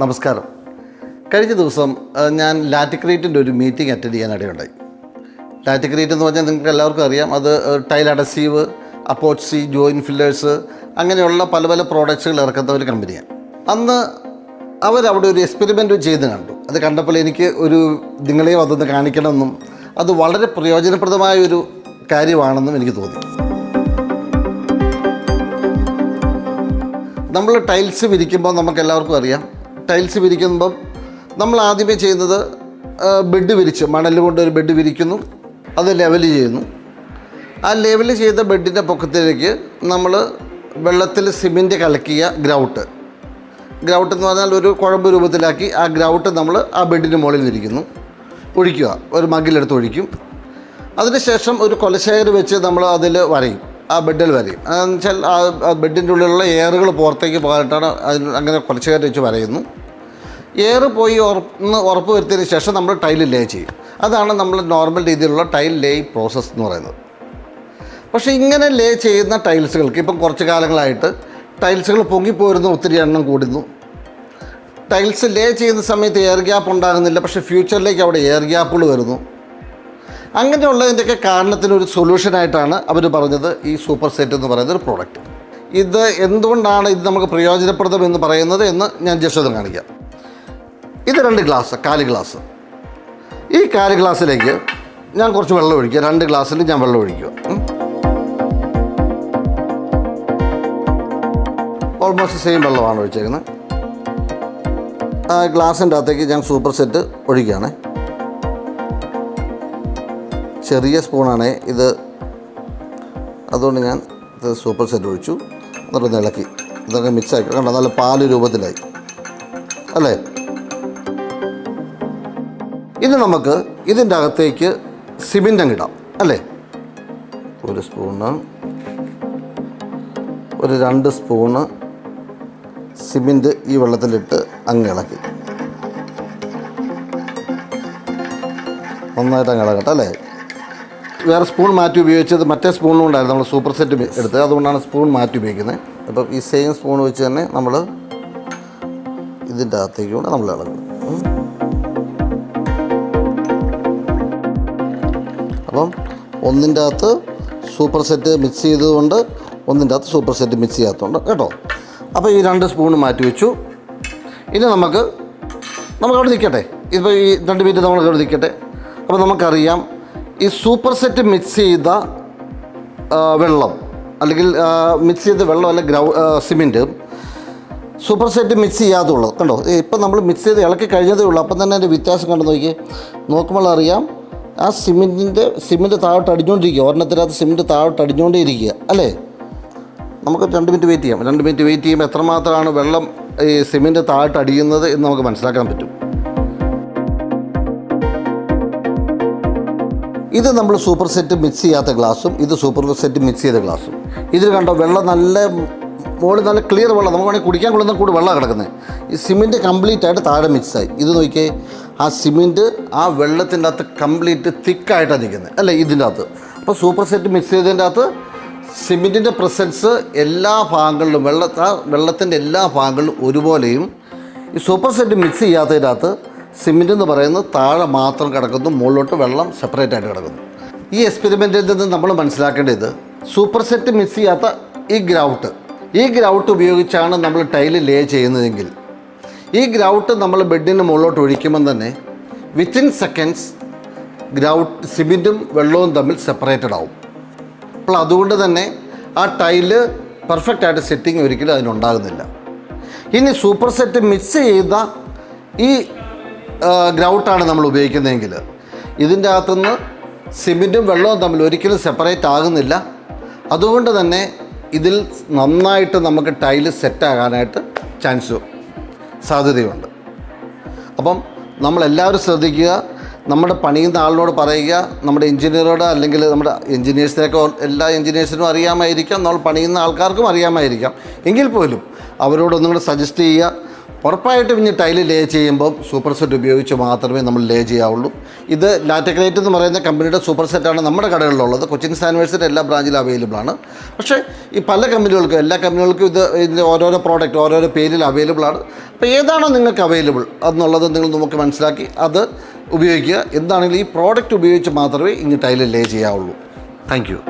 നമസ്കാരം. കഴിഞ്ഞ ദിവസം ഞാൻ ലാറ്റിക്രീറ്റിൻ്റെ ഒരു മീറ്റിംഗ് അറ്റൻഡ് ചെയ്യാനിടയുണ്ടായി. ലാറ്റിക്രീറ്റ് എന്ന് പറഞ്ഞാൽ നിങ്ങൾക്ക് എല്ലാവർക്കും അറിയാം, അത് tile adhesive, epoxy, joint fillers അങ്ങനെയുള്ള പല പല പ്രോഡക്ട്സുകൾ ഇറക്കുന്ന ഒരു കമ്പനിയാണ്. അന്ന് അവരവിടെ ഒരു എക്സ്പെരിമെൻറ്റ് ചെയ്ത് കണ്ടു. അത് കണ്ടപ്പോൾ എനിക്ക് നിങ്ങളെയും അതൊന്ന് കാണിക്കണമെന്നും അത് വളരെ പ്രയോജനപ്രദമായൊരു കാര്യമാണെന്നും എനിക്ക് തോന്നി. നമ്മൾ ടൈൽസ് വിരിക്കുമ്പോൾ നമുക്കെല്ലാവർക്കും അറിയാം, ടൈൽസ് വിരിക്കുമ്പം നമ്മൾ ആദ്യമേ ചെയ്യുന്നത് ബെഡ് വിരിച്ച് മണൽ കൊണ്ട് ഒരു ബെഡ് വിരിക്കുന്നു, അത് ലെവൽ ചെയ്യുന്നു. ആ ലെവൽ ചെയ്ത ബെഡിൻ്റെ പൊക്കത്തിലേക്ക് നമ്മൾ വെള്ളത്തിൽ സിമെൻറ്റ് കലക്കിയ ഗ്രൗട്ട് എന്ന് പറഞ്ഞാൽ ഒരു കുഴമ്പ് രൂപത്തിലാക്കി ആ ഗ്രൗട്ട് നമ്മൾ ആ ബെഡിന് മുകളിൽ വിരിക്കുന്നു, ഒഴിക്കുക, ഒരു മഗ്ഗിലെടുത്ത് ഒഴിക്കും. അതിനുശേഷം ഒരു കൊലശേഖർ വെച്ച് നമ്മൾ അതിൽ വരയും, ആ ബെഡിൽ വരയും. അതെന്ന് വെച്ചാൽ ആ ബെഡിൻ്റെ ഉള്ളിലുള്ള എയറുകൾ പുറത്തേക്ക് പോകാനായിട്ടാണ് അങ്ങനെ കൊലശേഖർ വെച്ച് വരയുന്നു. എയർ പോയി ഉറപ്പ് വരുത്തിയതിന് ശേഷം നമ്മൾ ടൈൽ ലേ ചെയ്യും. അതാണ് നമ്മൾ നോർമൽ രീതിയിലുള്ള ടൈൽ ലേ പ്രോസസ്സ് എന്ന് പറയുന്നത്. പക്ഷേ ഇങ്ങനെ ലേ ചെയ്യുന്ന ടൈൽസുകൾക്ക് ഇപ്പം കുറച്ച് കാലങ്ങളായിട്ട് ടൈൽസുകൾ പൊങ്ങിപ്പോരുന്നു, ഒത്തിരി എണ്ണം കൂടുന്നു. ടൈൽസ് ലേ ചെയ്യുന്ന സമയത്ത് എയർ ഗ്യാപ്പ് ഉണ്ടാകുന്നില്ല, പക്ഷേ ഫ്യൂച്ചറിലേക്ക് അവിടെ എയർ ഗ്യാപ്പുകൾ വരുന്നു. അങ്ങനെയുള്ളതിൻ്റെയൊക്കെ കാരണത്തിനൊരു സൊല്യൂഷനായിട്ടാണ് അവർ പറഞ്ഞത് ഈ സൂപ്പർ സെറ്റ് എന്ന് പറയുന്ന ഒരു പ്രോഡക്റ്റ്. ഇത് എന്തുകൊണ്ടാണ് ഇത് നമുക്ക് പ്രയോജനപ്രദം എന്ന് പറയുന്നത് എന്ന് ഞാൻ ജസ്റ്റ് ഒന്ന് കാണിക്കാം. ഇത് 2 ഗ്ലാസ്, 4 ഗ്ലാസ്. ഈ 4 ഗ്ലാസ്സിലേക്ക് ഞാൻ കുറച്ച് വെള്ളം ഒഴിക്കുക. 2 ഗ്ലാസ്സിൽ ഞാൻ വെള്ളം ഒഴിക്കുക. ഓൾമോസ്റ്റ് സെയിം വെള്ളമാണ് ഒഴിച്ചേക്കുന്നത്. ആ ഗ്ലാസിൻ്റെ അകത്തേക്ക് ഞാൻ സൂപ്പർ സെറ്റ് ഒഴിക്കുകയാണ്. ചെറിയ സ്പൂണാണ് ഇത്, അതുകൊണ്ട് ഞാൻ ഇത് സൂപ്പർ സെറ്റ് ഒഴിച്ചു. എന്നിട്ടൊന്ന് ഇളക്കി ഇതൊക്കെ മിക്സാക്കി. കണ്ടോ, നല്ല പാല് രൂപത്തിലായി അല്ലേ. ഇനി നമുക്ക് ഇതിൻ്റെ അകത്തേക്ക് സിമെൻ്റ് അങ്ങ് ഇടാം അല്ലേ. ഒരു സ്പൂണ്, ഒരു 2 സ്പൂണ് സിമെൻറ്റ് ഈ വെള്ളത്തിലിട്ട് അങ്ങ് ഇളക്കി നന്നായിട്ട് അങ്ങ് ഇളകട്ടെ അല്ലേ. വേറെ സ്പൂൺ മാറ്റി ഉപയോഗിച്ചത് മറ്റേ സ്പൂണും ഉണ്ടായിരുന്നു, നമ്മൾ സൂപ്പർ സെറ്റ് എടുത്തത്, അതുകൊണ്ടാണ് സ്പൂൺ മാറ്റി ഉപയോഗിക്കുന്നത്. അപ്പം ഈ സെയിം സ്പൂൺ വെച്ച് തന്നെ നമ്മൾ ഇതിൻ്റെ അകത്തേക്ക് കൊണ്ട് നമ്മൾ ഇളകും. അപ്പം ഒന്നിൻ്റെ അകത്ത് സൂപ്പർ സെറ്റ് മിക്സ് ചെയ്തതുകൊണ്ട് ഒന്നിൻ്റെ അകത്ത് സൂപ്പർ സെറ്റ് മിക്സ് ചെയ്യാത്തതുകൊണ്ട് കേട്ടോ. അപ്പോൾ ഈ 2 സ്പൂൺ മാറ്റി വെച്ചു. ഇനി നമുക്കവിടെ നിൽക്കട്ടെ. ഇപ്പോൾ ഈ 2 മിനിറ്റ് നമ്മളവിടെ നിൽക്കട്ടെ. അപ്പോൾ നമുക്കറിയാം, ഈ സൂപ്പർ സെറ്റ് മിക്സ് ചെയ്ത വെള്ളം അല്ലെങ്കിൽ മിക്സ് ചെയ്ത വെള്ളം അല്ല സിമെൻറ്റ് സൂപ്പർ സെറ്റ് മിക്സ് ചെയ്യാതുള്ളത് കണ്ടോ. ഇപ്പം നമ്മൾ മിക്സ് ചെയ്ത് ഇളക്കി കഴിഞ്ഞതേ ഉള്ളൂ. അപ്പം തന്നെ അതിൻ്റെ വ്യത്യാസം കണ്ടു നോക്കുമ്പോൾ അറിയാം, ആ സിമെൻറ്റ് താഴോട്ട് അടിഞ്ഞുകൊണ്ടിരിക്കുക. ഒരെണ്ണത്തിനകത്ത് സിമെൻറ്റ് താഴോട്ട് അടിഞ്ഞുകൊണ്ടേ ഇരിക്കുക അല്ലേ. നമുക്ക് 2 മിനിറ്റ് വെയിറ്റ് ചെയ്യാം. 2 മിനിറ്റ് വെയിറ്റ് ചെയ്യുമ്പോൾ എത്രമാത്രമാണ് വെള്ളം ഈ സിമെൻറ്റ് താഴോട്ട് അടിയുന്നത് എന്ന് നമുക്ക് മനസ്സിലാക്കാൻ പറ്റും. ഇത് നമ്മൾ സൂപ്പർ സെറ്റ് മിക്സ് ചെയ്യാത്ത ഗ്ലാസും ഇത് സൂപ്പർ സെറ്റ് മിക്സ് ചെയ്ത ഗ്ലാസും. ഇതിൽ കണ്ടോ, വെള്ളം മുകളിൽ നല്ല ക്ലിയർ വെള്ളം, നമുക്ക് വേണമെങ്കിൽ കുടിക്കാൻ കൊള്ളുന്ന കൂടി വെള്ളം കിടക്കുന്നത്. ഈ സിമെൻറ്റ് കംപ്ലീറ്റ് ആയിട്ട് താഴെ മിക്സായി. ഇത് നോക്കിയേ, ആ സിമെൻറ്റ് ആ വെള്ളത്തിൻ്റെ അകത്ത് കംപ്ലീറ്റ് തിക്കായിട്ടാണ് നിൽക്കുന്നത് അല്ലേ ഇതിൻ്റെ അകത്ത്. അപ്പോൾ സൂപ്പർ സെറ്റ് മിക്സ് ചെയ്തതിൻ്റെ അകത്ത് സിമെൻറ്റിൻ്റെ പ്രസൻസ് എല്ലാ ഭാഗങ്ങളിലും വെള്ളത്തിൻ്റെ എല്ലാ ഭാഗങ്ങളിലും ഒരുപോലെയും. ഈ സൂപ്പർ സെറ്റ് മിക്സ് ചെയ്യാത്തതിൻ്റെ അകത്ത് സിമെൻറ്റ് എന്ന് പറയുന്നത് താഴെ മാത്രം കിടക്കുന്നു, മുകളിലോട്ട് വെള്ളം സെപ്പറേറ്റ് ആയിട്ട് കിടക്കുന്നു. ഈ എക്സ്പെരിമെൻറ്റിൽ നിന്ന് നമ്മൾ മനസ്സിലാക്കേണ്ടത്, സൂപ്പർ സെറ്റ് മിക്സ് ചെയ്യാത്ത ഈ ഗ്രൗട്ട് ഉപയോഗിച്ചാണ് നമ്മൾ ടൈല് ലേ ചെയ്യുന്നതെങ്കിൽ ഈ ഗ്രൗട്ട് നമ്മൾ ബെഡിന് മുകളിലോട്ട് ഒഴിക്കുമ്പം തന്നെ വിത്തിൻ സെക്കൻഡ്സ് സിമെൻറ്റും വെള്ളവും തമ്മിൽ സെപ്പറേറ്റഡ് ആവും. അപ്പോൾ അതുകൊണ്ട് തന്നെ ആ ടൈല് പെർഫെക്റ്റ് ആയിട്ട് സെറ്റിംഗ് ഒരിക്കലും അതിനുണ്ടാകുന്നില്ല. ഇനി സൂപ്പർ സെറ്റ് മിക്സ് ചെയ്ത ഈ ഗ്രൗട്ടാണ് നമ്മൾ ഉപയോഗിക്കുന്നതെങ്കിൽ ഇതിൻ്റെ അകത്തുനിന്ന് സിമെൻറ്റും വെള്ളവും തമ്മിൽ ഒരിക്കലും സെപ്പറേറ്റ് ആകുന്നില്ല. അതുകൊണ്ട് തന്നെ ഇതിൽ നന്നായിട്ട് നമുക്ക് ടൈല് സെറ്റാകാനായിട്ട് സാധ്യതയുണ്ട്. അപ്പം നമ്മളെല്ലാവരും ശ്രദ്ധിക്കുക, നമ്മുടെ പണിയുന്ന ആളിനോട് പറയുക, നമ്മുടെ എഞ്ചിനീയറോട് അല്ലെങ്കിൽ നമ്മുടെ എഞ്ചിനീയേഴ്സിനൊക്കെ എല്ലാ എഞ്ചിനീയേഴ്സിനും അറിയാമായിരിക്കാം, നമ്മൾ പണിയുന്ന ആൾക്കാർക്കും അറിയാമായിരിക്കാം. എങ്കിൽ പോലും അവരോടൊന്നും കൂടെ സജസ്റ്റ് ചെയ്യുക. ഉറപ്പായിട്ടും ഇനി ടൈല് ലേ ചെയ്യുമ്പോൾ സൂപ്പർ സെറ്റ് ഉപയോഗിച്ച് മാത്രമേ നമ്മൾ ലേ ചെയ്യാവുള്ളൂ. ഇത് ലാറ്റക്രേറ്റ് എന്ന് പറയുന്ന കമ്പനിയുടെ സൂപ്പർ സെറ്റാണ് നമ്മുടെ കടകളിലുള്ളത്. കൊച്ചിൻ സാനിവേഴ്സിൻ്റെ എല്ലാ ബ്രാഞ്ചിലും അവൈലബിൾ ആണ്. പക്ഷേ ഈ പല കമ്പനികൾക്കും എല്ലാ കമ്പനികൾക്കും ഇതിൻ്റെ ഓരോരോ പ്രോഡക്റ്റ് ഓരോരോ പേരിൽ അവൈലബിൾ ആണ്. അപ്പോൾ ഏതാണോ നിങ്ങൾക്ക് അവൈലബിൾ എന്നുള്ളത് നിങ്ങൾ നമുക്ക് മനസ്സിലാക്കി അത് ഉപയോഗിക്കുക. എന്താണെങ്കിലും ഈ പ്രോഡക്റ്റ് ഉപയോഗിച്ച് മാത്രമേ ഇനി ടൈൽ ലേ ചെയ്യാവുള്ളൂ. Thank U.